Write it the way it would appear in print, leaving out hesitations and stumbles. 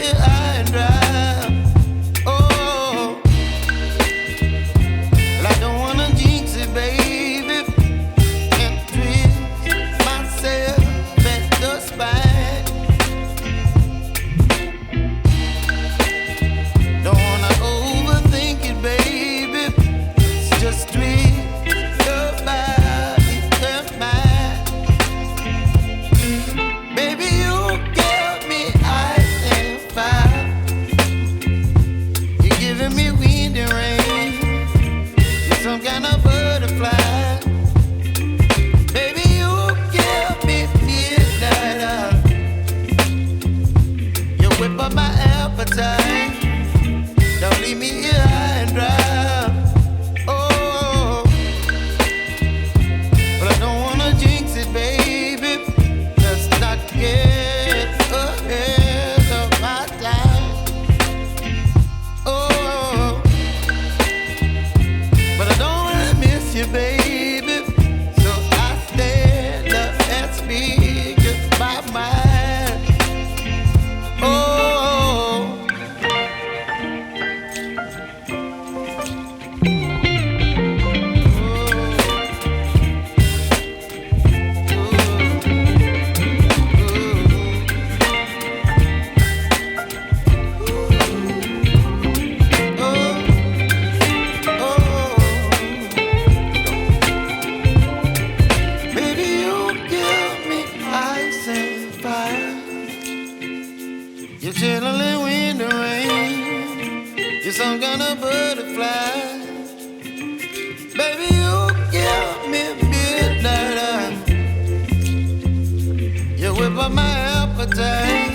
here high and dry. Oh, well, I don't wanna jinx it, baby, and twist myself at the spine. Don't wanna overthink it, baby. It's just twist your body and mine. Baby, you give me ice and fire. You're giving me wind and rain. You're some kind of butterfly. Baby, you give me midnight. You whip up my appetite. Don't leave me here high and dry. Oh, but I don't wanna jinx it, baby. Let's not get ahead of my time. Oh, but I don't wanna miss you, baby. So I stand up and speak my mind. Oh. Baby, you give me ice and fire. You're chilling wind and rain. You're some kind of butterfly. Baby, you give me midnight. You whip up my appetite.